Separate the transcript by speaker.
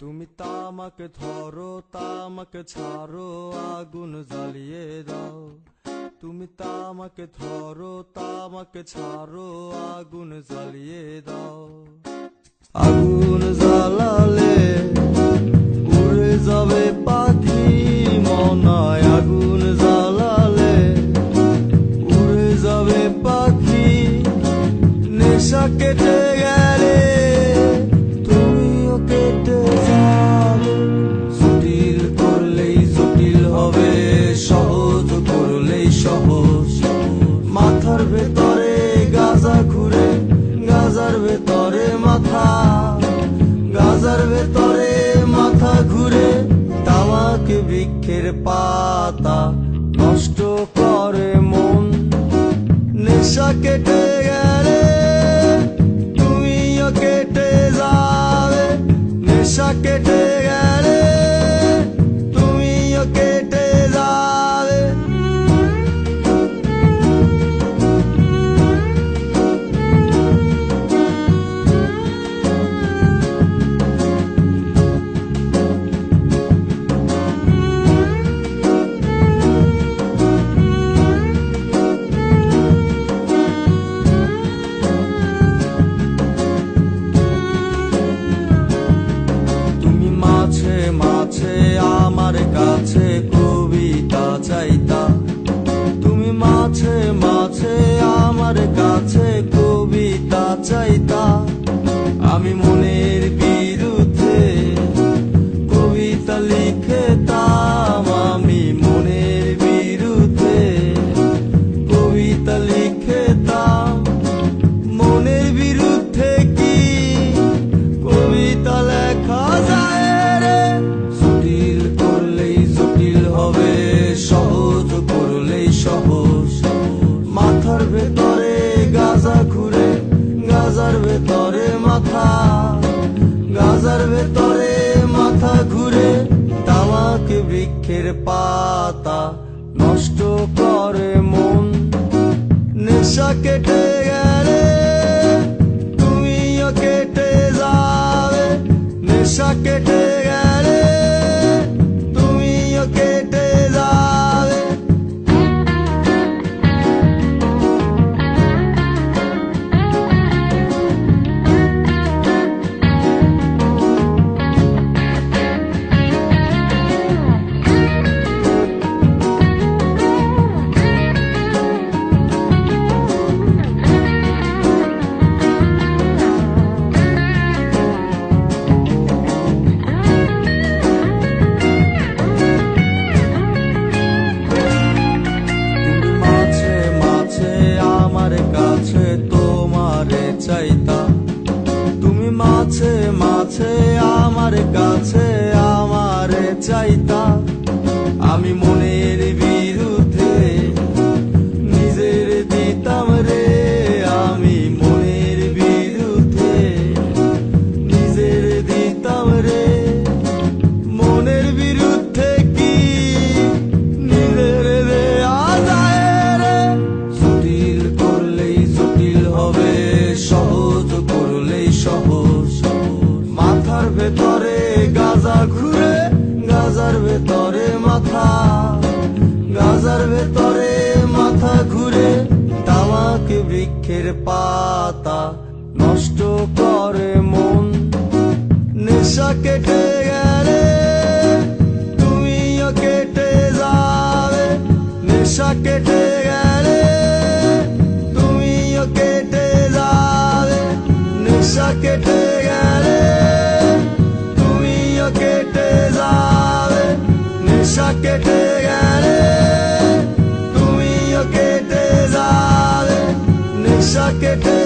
Speaker 1: তুমি তামাকে ধরো তামাকে ছাড়ো আগুন জ্বালিয়ে দাও। তুমি তামাকে ধরো তামাকে ছাড়ো আগুন জ্বালিয়ে দাও। আগুন জ্বালালে উড়ে যাবে পাখি মনায়। আগুন জ্বালালে উড়ে যাবে পাখি। নেশা কেটে গেলে তুমিও কেটে যাবে। জটিল করলেই জটিল হবে, সহজ করলেই সহজ। মাথার ভেতরে গাজা ঘুরে, গাজার ভেতরে মাথা, গাজার ভেতরে মাথা ঘুরে। তামাক বৃক্ষের পাতা নষ্ট করে মন। নেশা কেটে গেলে তুমিও কেটে যাবে। নেশা কেটে গেলে তুমিও কেটে যাবে। মাঝে আমার কাছে কবিতা চাইতা। তুমি মাঝে মাঝে আমার কাছে কবিতা চাইতা। আমি মনের বিরুদ্ধে কবিতা লিখতাম। আমি মনের বিরুদ্ধে কবিতা লিখতাম। মনের বিরুদ্ধে কি কবিতা লেখা যায়? সহজ করলেই সহজ। মাথার ভেতরে গাজা ঘুরে, গাজার ভেতরে মাথা, গাজার ভেতরে মাথা ঘুরে। তামাক বৃক্ষের পাতা নষ্ট করে মন। নেশা কেটে গেলে তুমিও কেটে যাবে। নেশা কেটে গেলে তুমিও কেটে যাবে। তোমারে চাইতা। তুমি মাঝে মাঝে আমার কাছে আমারে চাইতা। আমি মনের বিরুদ্ধে নিজের দিতাম রে। আমি মনের বিরুদ্ধে নিজের দিতাম রে। মনের বিরুদ্ধে কি নিজের দেয়া যায় রে? জটিল করলেই জটিল হবে, সহজ করলেই সহজ। মাথার ভেতরে গাজা ঘুরে, গাজার ভেতরে মাথা, গাজার ভেতরে মাথা ঘুরে। তামাক বৃক্ষের পাতা নষ্ট করে মন। নেশা কেটে গেলে তুমিও কেটে যাবে। নেশা কেটে গেলে তুমিও কেটে যাবে। নেশা কেটে গেলে তুমিও কেটে যাবে। নেশা কেটে গেলে তুমিও কেটে যাবে। নেশা কেটে